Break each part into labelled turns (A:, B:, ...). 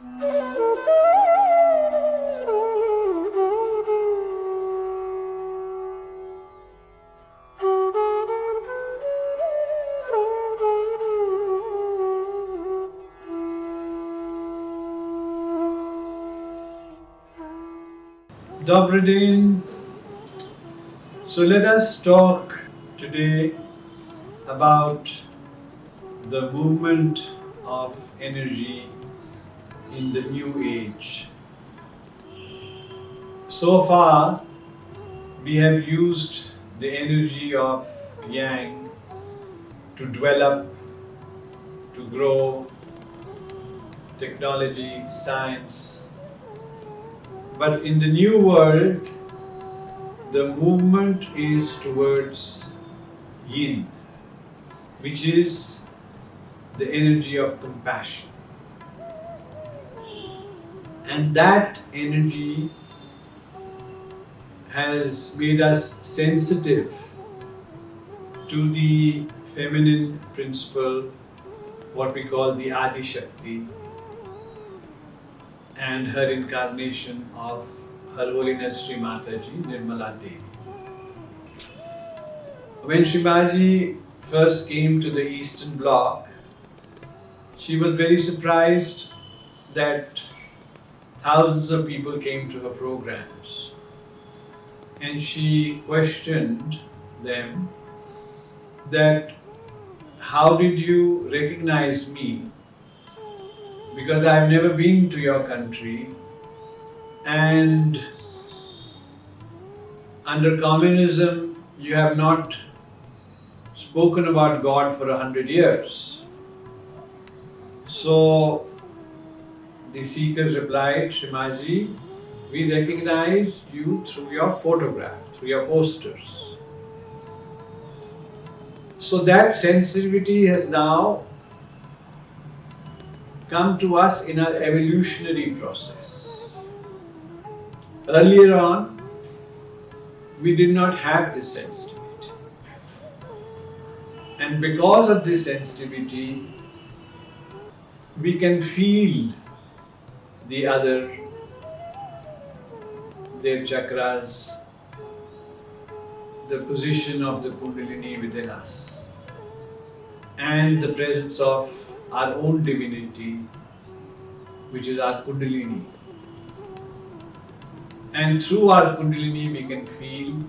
A: Dobry din. So let us talk today about the movement of energy in the new age. So far, we have used the energy of Yang to develop, to grow technology, science. But in the new world, the movement is towards Yin, which is the energy of compassion. And that energy has made us sensitive to the feminine principle, what we call the Adi Shakti, and her incarnation of Her Holiness Sri Mataji Nirmala Devi. When Shivaji first came to the Eastern Bloc, she was very surprised that thousands of people came to her programs. And she questioned them that how did you recognize me? Because I've never been to your country, and under communism you have not spoken about God for 100 years. So the seekers replied, Shimaji, we recognize you through your photograph, through your posters. So that sensitivity has now come to us in our evolutionary process. Earlier on, we did not have this sensitivity. And because of this sensitivity, we can feel the other, their chakras, the position of the Kundalini within us, and the presence of our own divinity, which is our Kundalini. And through our Kundalini, we can feel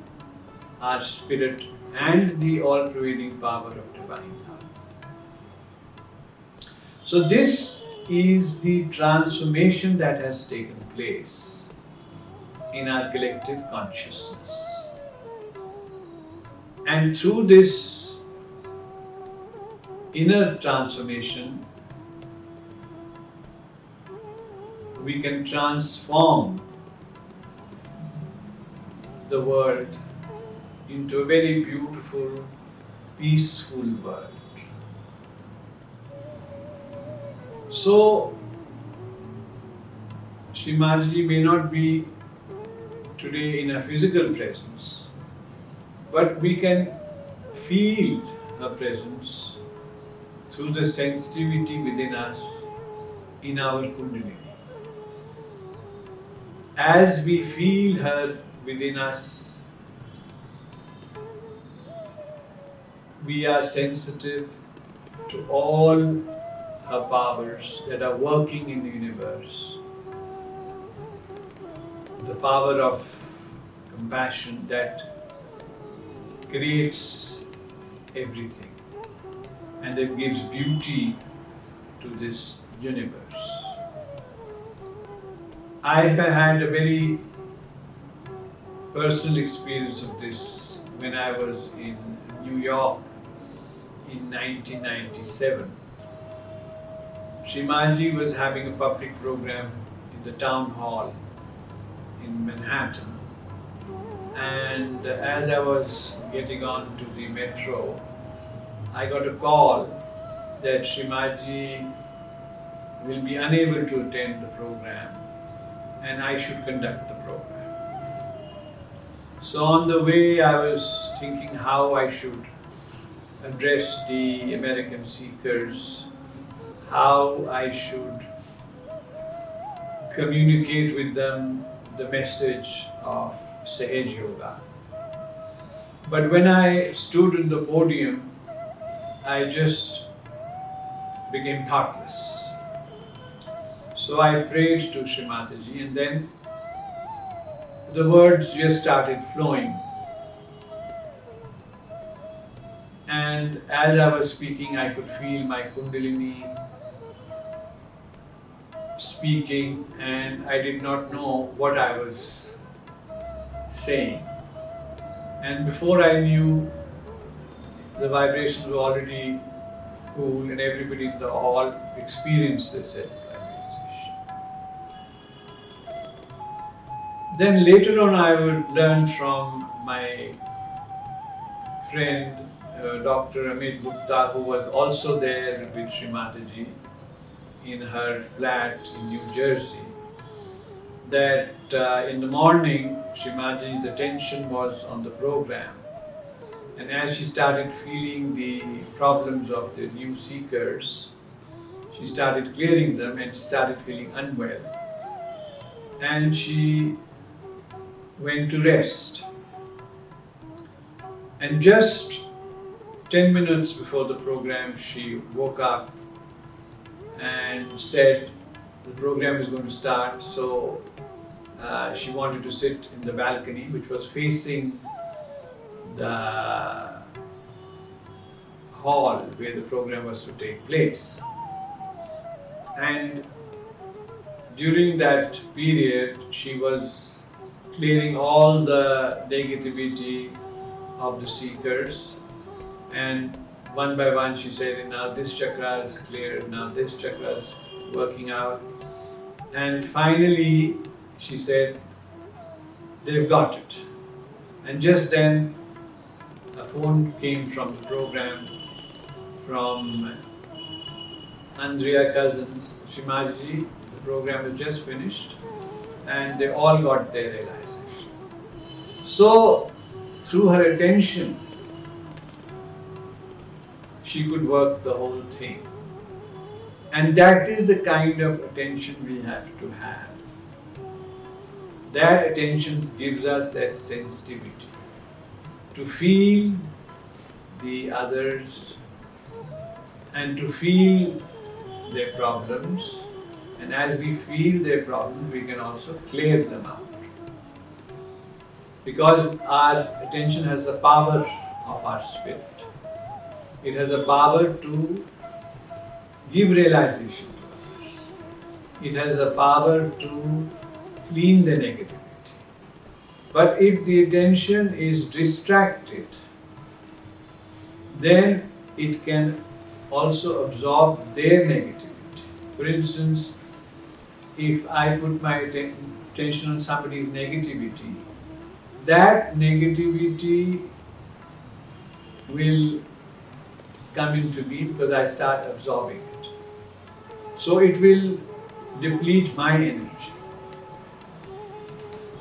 A: our spirit and the all-pervading power of divine love. So this is the transformation that has taken place in our collective consciousness. And through this inner transformation, we can transform the world into a very beautiful, peaceful world. So, Srimaji may not be today in a physical presence, but we can feel her presence through the sensitivity within us in our Kundalini. As we feel her within us, we are sensitive to all her powers that are working in the universe. The power of compassion that creates everything and that gives beauty to this universe. I have had a very personal experience of this when I was in New York in 1997. Srimaji was having a public program in the town hall in Manhattan, and as I was getting on to the metro, I got a call that Srimaji will be unable to attend the program and I should conduct the program. So on the way I was thinking how I should address the American seekers, how I should communicate with them the message of Sahaj Yoga. But when I stood in the podium, I just became thoughtless. So I prayed to Sri Mataji, and then the words just started flowing. And as I was speaking, I could feel my Kundalini speaking, and I did not know what I was saying. And before I knew, the vibrations were already cool, and everybody in the hall experienced this self-realization. Then later on, I would learn from my friend Dr. Amit Gupta, who was also there with Sri Mataji in her flat in New Jersey, that in the morning Sri Mataji's attention was on the program, and as she started feeling the problems of the new seekers, she started clearing them and she started feeling unwell, and she went to rest. And just 10 minutes before the program, she woke up and said the program is going to start. So she wanted to sit in the balcony, which was facing the hall where the program was to take place. And during that period, she was clearing all the negativity of the seekers, and one by one she said, now this chakra is cleared, now this chakra is working out, and finally she said, they've got it. And just then a phone came from the program from Andrea Cousins, Shimaji, the program was just finished, and they all got their realization. So through her attention, she could work the whole thing. And that is the kind of attention we have to have. That attention gives us that sensitivity to feel the others and to feel their problems. And as we feel their problems, we can also clear them out. Because our attention has the power of our spirit. It has a power to give realization to others. It has a power to clean the negativity. But if the attention is distracted, then it can also absorb their negativity. For instance, if I put my attention on somebody's negativity, that negativity will come into me because I start absorbing it. So it will deplete my energy.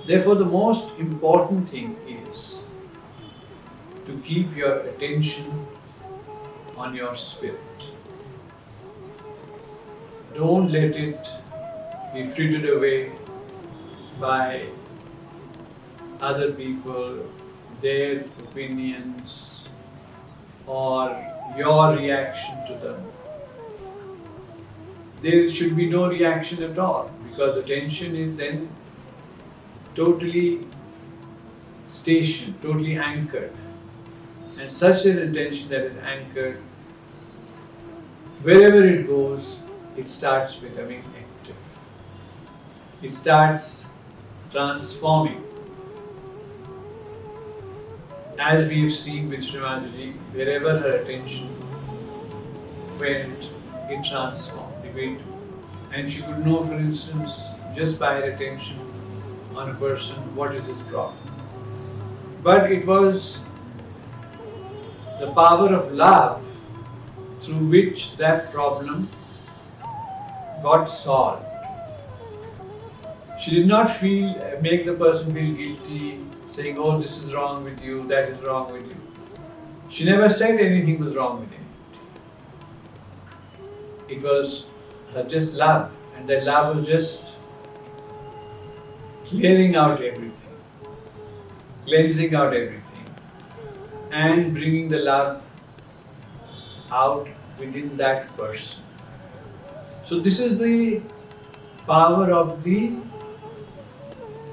A: Therefore, the most important thing is to keep your attention on your spirit. Don't let it be frittered away by other people, their opinions, or your reaction to them. There should be no reaction at all, because attention is then totally stationed, totally anchored. And such an attention that is anchored, wherever it goes, it starts becoming active. It starts transforming. As we have seen with Srimati, wherever her attention went, it transformed. And she could know, for instance, just by her attention on a person, what is his problem. But it was the power of love through which that problem got solved. She did not make the person feel guilty, saying, oh, this is wrong with you, that is wrong with you. She never said anything was wrong with anybody. It was her just love, and that love was just clearing out everything, cleansing out everything, and bringing the love out within that person. So, this is the power of the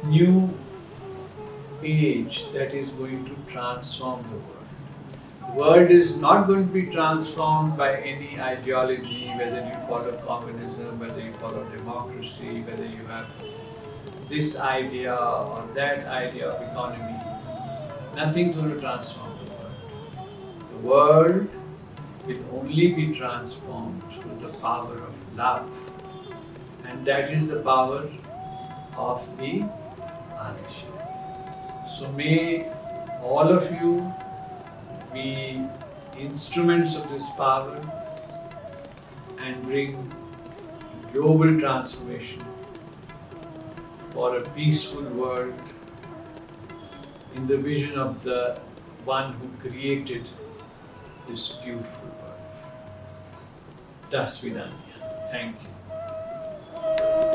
A: new age that is going to transform the world. The world is not going to be transformed by any ideology, whether you follow communism, whether you follow democracy, whether you have this idea or that idea of economy. Nothing's going to transform the world. The world will only be transformed through the power of love. And that is the power of the Adishakti. So may all of you be instruments of this power and bring global transformation for a peaceful world in the vision of the one who created this beautiful world. Das Vidanya. Thank you.